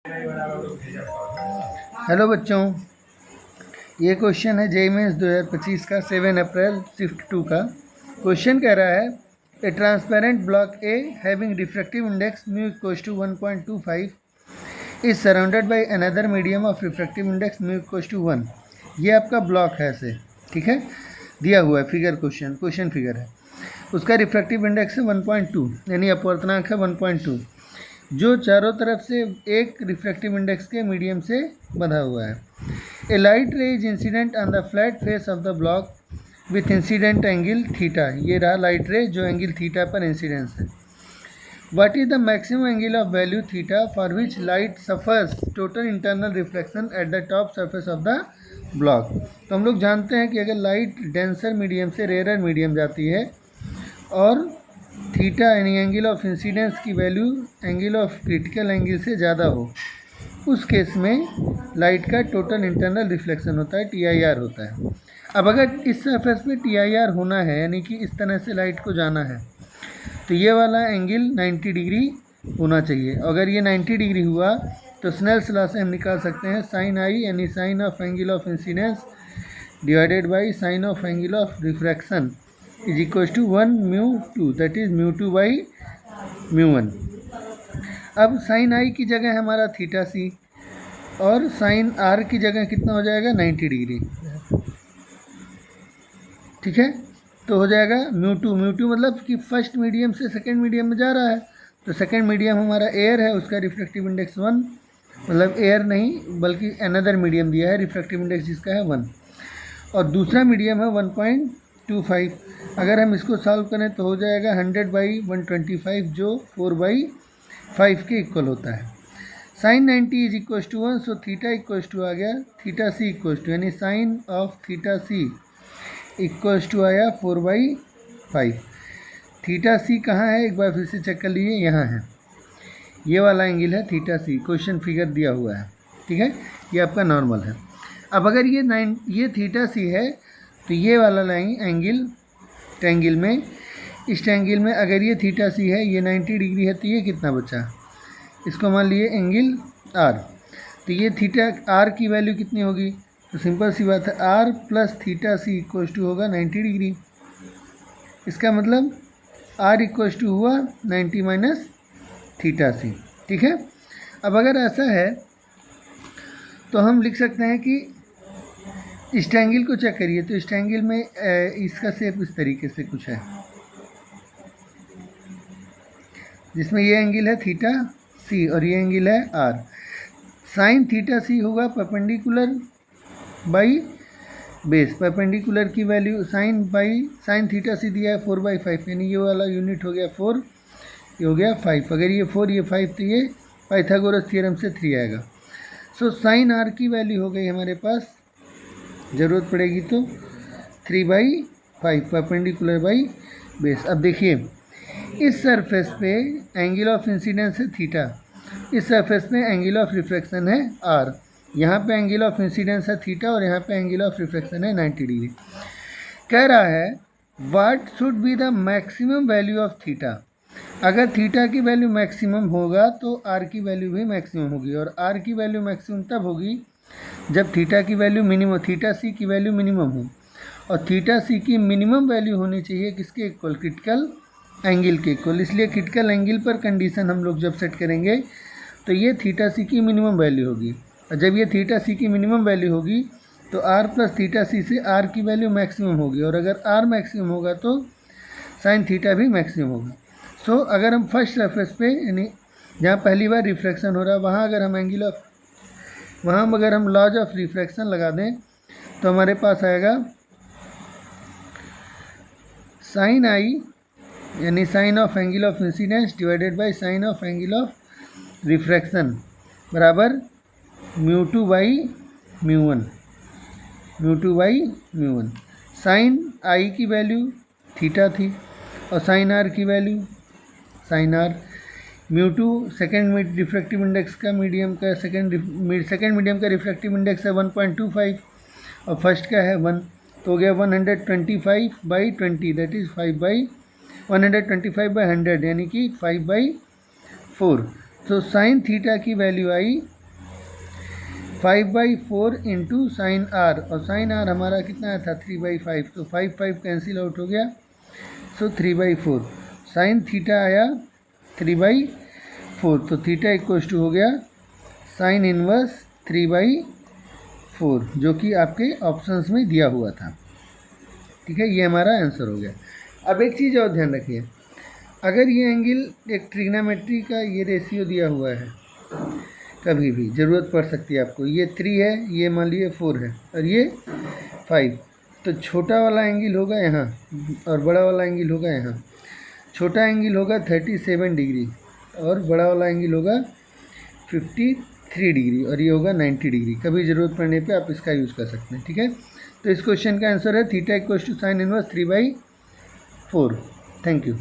Hello बच्चों, ये question है जेईई मेंस 2025 का 7 अप्रैल शिफ्ट 2 का। क्वेश्चन कह रहा है a transparent block A having refractive index mu equals to 1.25 is surrounded by another medium of refractive index mu equals to 1। ये आपका ब्लॉक है ऐसे, ठीक है, दिया हुआ है फिगर, क्वेश्चन फिगर है। उसका रिफ्रैक्टिव इंडेक्स है 1.2 यानी अपवर्तनांक है 1.2, जो चारों तरफ से एक रिफ्रैक्टिव इंडेक्स के मीडियम से बंधा हुआ है। A light ray is incident on the flat face of the block with incident angle theta. ये रहा लाइट रे जो एंगल थीटा पर इंसिडेंस है। What is the maximum angle of value theta for which light suffers total internal reflection at the top surface of the block. तो हम लोग जानते हैं कि अगर लाइट डेंसर मीडियम से रेयर मीडियम जाती है और थीटा यानी एंगल ऑफ इंसिडेंस की value angle of critical angle से ज़्यादा हो, उस केस में लाइट का टोटल इंटरनल रिफ्लेक्शन होता है, TIR होता है। अब अगर इस सरफेस पे TIR होना है यानी कि इस तरह से लाइट को जाना है, तो ये वाला एंगल 90 डिग्री होना चाहिए। अगर ये 90 डिग्री हुआ तो स्नेल्स लॉ से हम निकाल सकते हैं साइन आई यानी sine of angle of incidence divided by sine of angle of refraction is equal to 1 mu 2, that is mu 2 by mu 1। अब साइन आई की जगह हमारा थीटा सी और साइन आर की जगह कितना हो जाएगा 90 डिग्री, ठीक है। तो हो जाएगा म्यू टू मतलब कि फर्स्ट मीडियम से सेकंड मीडियम में जा रहा है, तो सेकंड मीडियम हमारा एयर है, उसका रिफ्रैक्टिव इंडेक्स 1, मतलब एयर नहीं बल्कि अनदर मीडियम दिया है, रिफ्रैक्टिव इंडेक्स जिसका है 1, और दूसरा मीडियम है 1.25। अगर हम इसको सॉल्व करें तो हो जाएगा 100/125 जो 4/5 के इक्वल होता है। Sine 90 is equal to 1, so theta equal to आ गया थीटा सी इक्वल टू यानी sine of theta C equal to आया 4/5। थीटा सी कहाँ है एक बार फिर से चेक कर लीजिए, यहाँ है, ये वाला एंगल है थीटा सी, क्वेश्चन फिगर दिया हुआ है, ठीक है, ये आपका नॉर्मल है। अब अगर ये थीटा सी है तो ये वाला लाइन एंगल ट्रायंगल में, इस ट्रायंगल में अगर ये थीटा सी है, ये 90 डिग्री है, तो ये कितना बचा, इसको मान लिए एंगल आर, तो ये थीटा आर की वैल्यू कितनी होगी, तो सिंपल सी बात है R plus theta C equal to होगा 90 डिग्री। इसका मतलब आर इक्वल टू हुआ 90 माइनस थीटा सी, ठीक है। अब अगर ऐसा है तो हम लिख सकते हैं कि इस ट्रायंगल को चेक करिए, तो इस ट्रायंगल में इसका शेप इस तरीके से कुछ है, जिसमें ये एंगल है थीटा सी और ये एंगल है आर। साइन थीटा सी होगा परपेंडिकुलर बाई बेस, परपेंडिकुलर की वैल्यू साइन थीटा सी दिया है 4/5 यानी ये वाला यूनिट हो गया 4, ये हो गया 5, अगर ये 4 ये 5 तो ये पाइथागोरस थ्योरम से 3 आएगा। सो साइन आर की वैल्यू हो गई हमारे पास, ज़रूरत पड़ेगी तो 3/5 परपेंडिकुलर बाई बेस। अब देखिए इस सरफेस पे एंगल ऑफ इंसिडेंस है थीटा, इस सरफेस पे एंगल ऑफ रिफ्लेक्शन है आर, यहाँ पे एंगल ऑफ इंसिडेंस है थीटा और यहाँ पे एंगल ऑफ रिफ्लेक्शन है 90 डिग्री। कह रहा है what should be the maximum value of theta. अगर थीटा की वैल्यू मैक्सिमम होगा तो आर की वैल्यू भी मैक्सिमम होगी, और आर की वैल्यू मैक्सिमम तब होगी जब थीटा की वैल्यू मिनिमम, थीटा सी की वैल्यू मिनिमम हो, और थीटा सी की मिनिमम वैल्यू होनी चाहिए किसके इक्वल, क्रिटिकल एंगल के इक्वल। इसलिए क्रिटिकल एंगल पर कंडीशन हम लोग जब सेट करेंगे तो ये थीटा सी की मिनिमम वैल्यू होगी, और जब ये थीटा सी की मिनिमम वैल्यू होगी तो आर प्लस थीटा सी से आर की वैल्यू मैक्सिमम होगी, और अगर आर मैक्सिमम होगा तो साइन थीटा भी मैक्सिमम होगा। सो अगर हम फर्स्ट सरफेस पे यानी जहाँ पहली बार रिफ्लेक्शन हो रहा है वहाँ अगर हम लॉज ऑफ रिफ्लेक्शन लगा दें तो हमारे पास आएगा साइन आई यानी sine of angle of incidence divided by sine of angle of refraction बराबर mu 2 by mu 1, mu 2 by mu 1। Sine I की वैल्यू थीटा थी और साइन आर की value sine R, mu 2 second refractive index का medium का second medium का refractive index है 1.25 और फर्स्ट का है 1, तो हो गया 125/20 दैट इज़ 125/100 यानी कि 5/4। तो साइन थीटा की वैल्यू आई 5/4 इंटू साइन आर, और साइन आर हमारा कितना आया था 3/5, तो 5 कैंसिल आउट हो गया, सो 3/4 साइन थीटा आया 3/4, तो थीटा इक्वल्स टू हो गया साइन इनवर्स 3/4 जो कि आपके ऑप्शंस में दिया हुआ था। ठीक है, ये हमारा आंसर हो गया। अब एक चीज़ और ध्यान रखिए, अगर ये एंगल एक ट्रिग्नोमेट्री का ये रेशियो दिया हुआ है, कभी भी ज़रूरत पड़ सकती है आपको, ये 3 है, ये मान लीजिए 4 है और ये 5, तो छोटा वाला एंगल होगा यहाँ और बड़ा वाला एंगल होगा यहाँ। छोटा एंगल होगा 37 डिग्री और बड़ा वाला एंगल होगा 53 डिग्री और ये होगा 90 डिग्री। कभी ज़रूरत पड़ने पे आप इसका यूज़ कर सकते हैं। ठीक है, तो इस क्वेश्चन का आंसर है theta equals to sine inverse 3/4। Thank you.